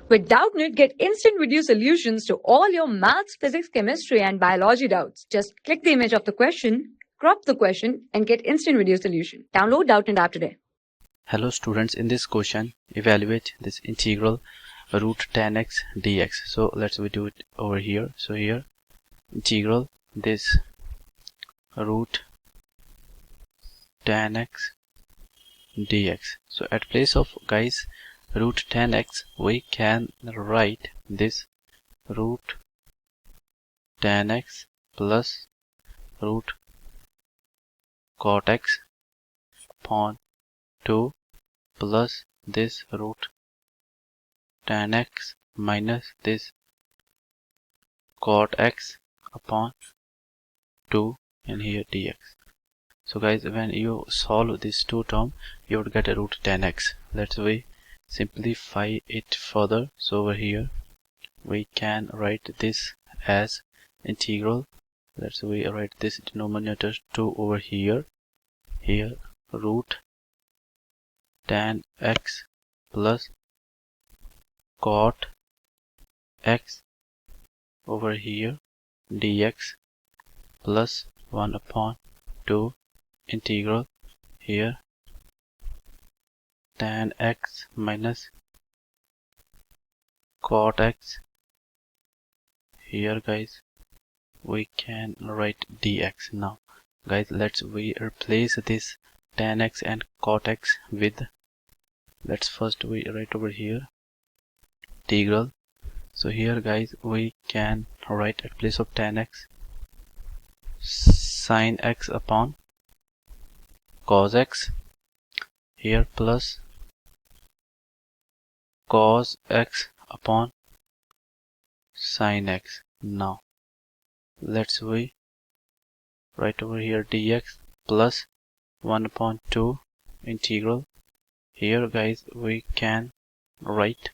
With Doubtnut, get instant video solutions to all your maths, physics, chemistry, and biology doubts. Just click the image of the question, crop the question, and get instant video solution. Download Doubtnut app today. Hello students, in this question evaluate this integral root tan x dx. So let's we do it over here. So here integral this root tan x dx. So at place of guys root tan x, we can write this root tan x plus root cot x upon 2 plus this root tan x minus this cot x upon 2 and here dx. So guys, when you solve this two term, you would get a root tan x. Let's we simplify it further. So over here we can write this as integral. Let's we write this denominator 2 over here root tan x plus cot x over here dx plus 1 upon 2 integral here tan x minus cot x. Here guys we can write dx. Now guys, let's we replace this tan x and cot x with, let's first we write over here integral. So here guys we can write at place of tan x sin x upon cos x here plus cos x upon sin x. Now let's we write over here dx plus 1 upon 2 integral. Here guys we can write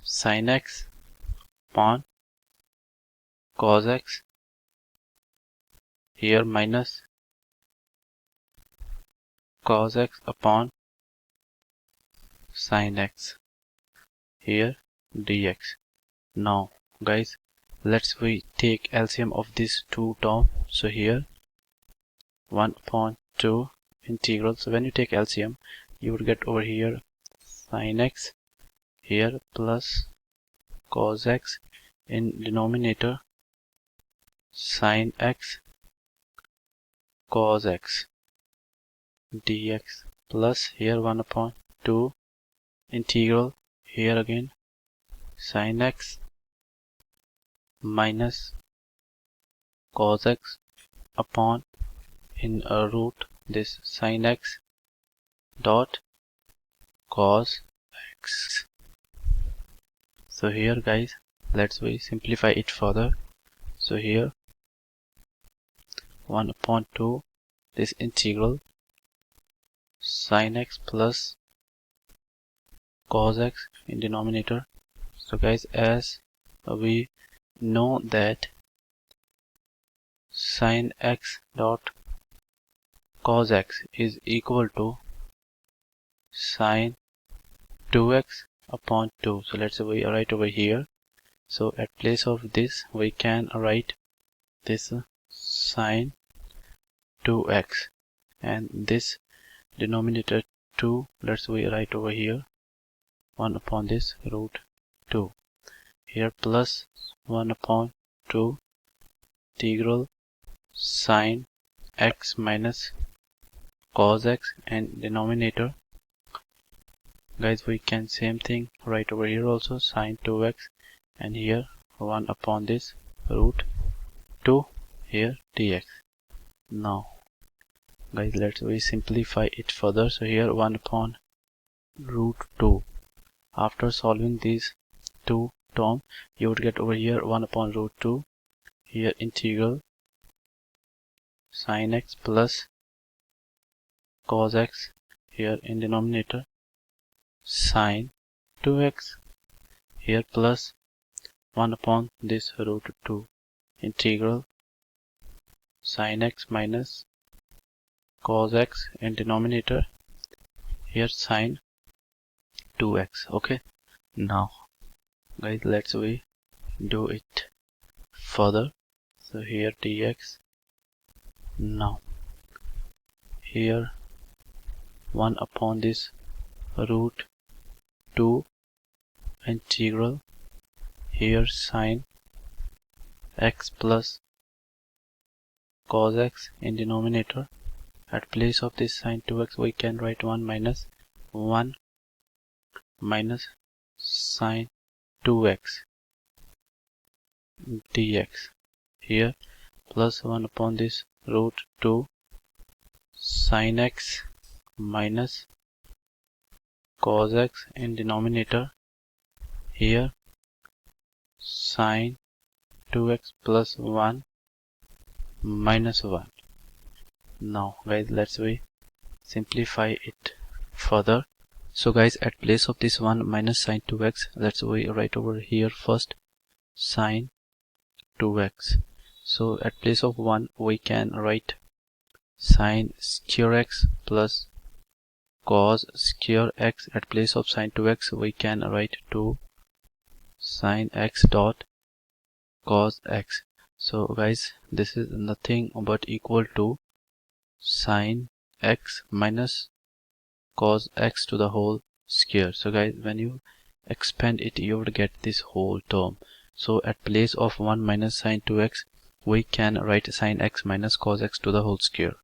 sin x upon cos x here minus cos x upon sin x here dx. Now guys, let's we take LCM of these two terms. So here 1 upon 2 integral. So when you take LCM, you would get over here sin x here plus cos x in denominator sin x cos x dx plus here 1 upon 2 integral here again sin x minus cos x upon in a root this sin x dot cos x. So here guys, let's we simplify it further. So here 1 upon 2 this integral sin x plus cos x in denominator. So guys, as we know that sin x dot cos x is equal to sin 2x upon 2. So let's say we write over here. So at place of this we can write this sin 2x and this denominator 2, let's we write over here 1 upon this root 2 here plus 1 upon 2 integral sin x minus cos x and denominator guys we can same thing write over here also sin 2x and here 1 upon this root 2 here dx. Now guys, let's we simplify it further. So here 1 upon root 2. After solving these two terms, you would get over here 1 upon root 2 here integral sin x plus cos x here in denominator sin 2x here plus 1 upon this root 2 integral sin x minus cos x in denominator here sin 2x. Okay, Now guys, let's we do it further. So here dx. Now here 1 upon this root 2 integral here sine x plus cos x in denominator. At place of this sine 2x we can write 1 minus sine 2x dx here plus 1 upon this root 2 sine x minus cos x in denominator here sine 2x plus 1 minus 1. Now guys, let's we simplify it further. So guys, at place of this 1 minus sine 2x, let's we write over here first sine 2x. So at place of 1 we can write sine square x plus cos square x. At place of sine 2x we can write 2 sine x dot cos x. So guys, this is nothing but equal to sine x minus cos x to the whole square. So guys, when you expand it, you would get this whole term. So at place of 1 minus sine 2x we can write sine x minus cos x to the whole square.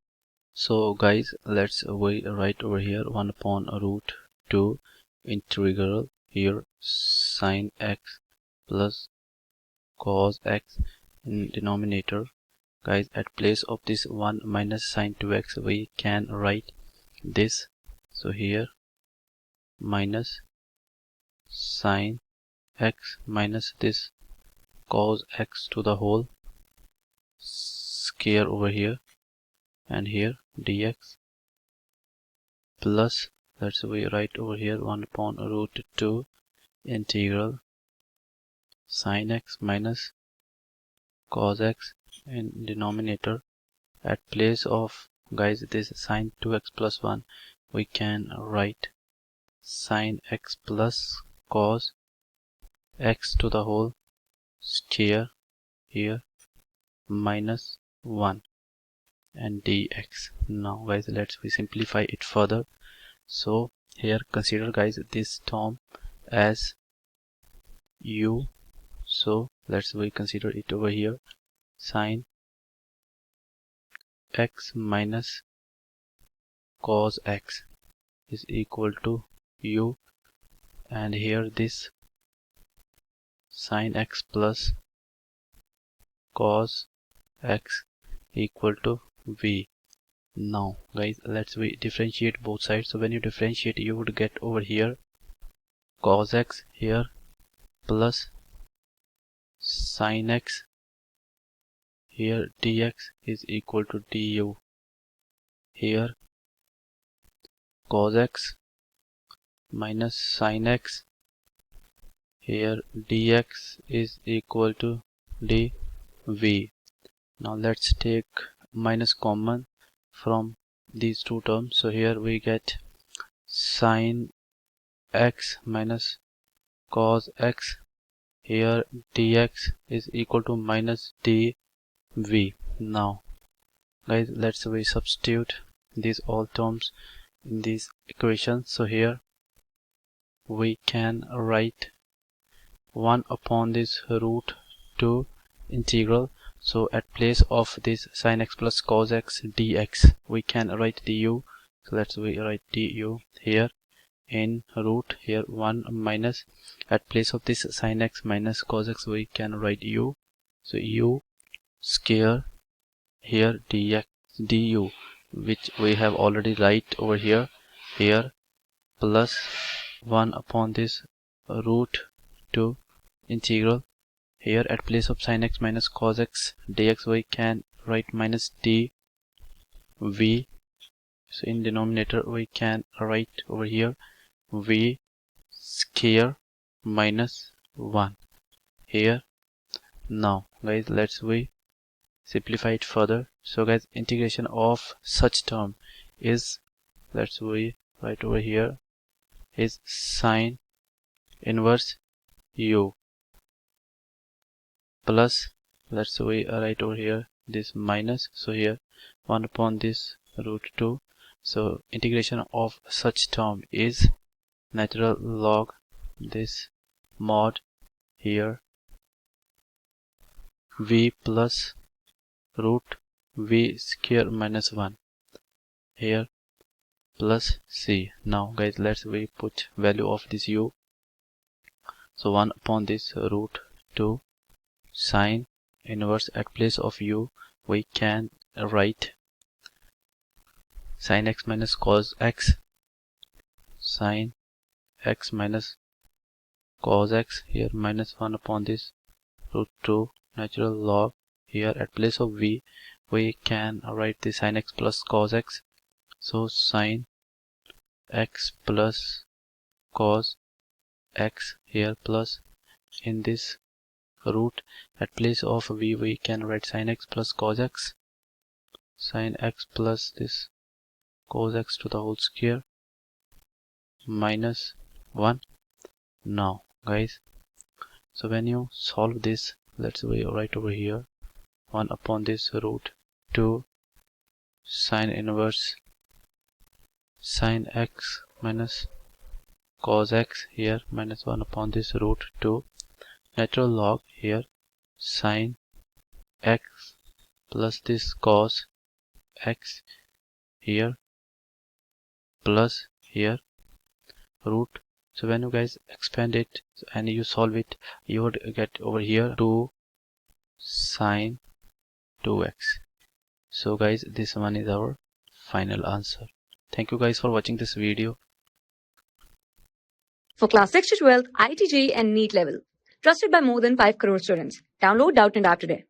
So guys, let's we write over here 1 upon root 2 integral here sine x plus cos x in denominator. Guys, at place of this 1 minus sine 2x we can write this. So here minus sine x minus this cos x to the whole square over here, and here dx plus, let's we write over here 1 upon root 2 integral sine x minus cos x in denominator. At place of guys this sine 2x plus 1 we can write sine x plus cos x to the whole square here minus 1 and dx. Now guys, let's we simplify it further. So here consider guys this term as u. So let's we consider it over here sine x minus cos x is equal to u, and here this sine x plus cos x equal to v. Now guys, let's we differentiate both sides. So when you differentiate, you would get over here cos x here plus sine x here dx is equal to du. Here cos x minus sine x here dx is equal to dv. Now let's take minus common from these two terms. So here we get sine x minus cos x here dx is equal to minus dv. Now guys, let's we substitute these all terms in these equations. So here we can write 1 upon this root 2 integral. So at place of this sine x plus cos x dx we can write du. So let's we write du here in root here 1 minus, at place of this sine x minus cos x we can write u. So u square here dx du, which we have already write over here plus 1 upon this root 2 integral here at place of sine x minus cos x dx we can write minus dv. So in denominator we can write over here v square minus 1 here. Now guys, let's we simplify it further. So guys, integration of such term is, let's we write over here, is sine inverse u plus, let's say we write over here this minus, so here 1 upon this root 2. So integration of such term is natural log this mod here v plus root v square minus 1 here plus c. Now guys, let's we put value of this u. So 1 upon this root 2 sine inverse, at place of u we can write sin x minus cos x, sin x minus cos x here minus 1 upon this root 2 natural log. Here at place of v we can write the sin x plus cos x, so sin x plus cos x here plus in this root at place of v we can write sin x plus cos x, sin x plus this cos x to the whole square minus 1. Now guys, so when you solve this, let's say right over here 1 upon this root 2 sin inverse sin x minus cos x here minus 1 upon this root 2 natural log here sin x plus this cos x here plus here root. So when you guys expand it and you solve it, you would get over here 2 sin 2x. So guys, this one is our final answer. Thank you guys for watching this video. For class 6 to 12, IIT JEE and NEET level. Trusted by more than 5 crore students. Download Doubtnut App today.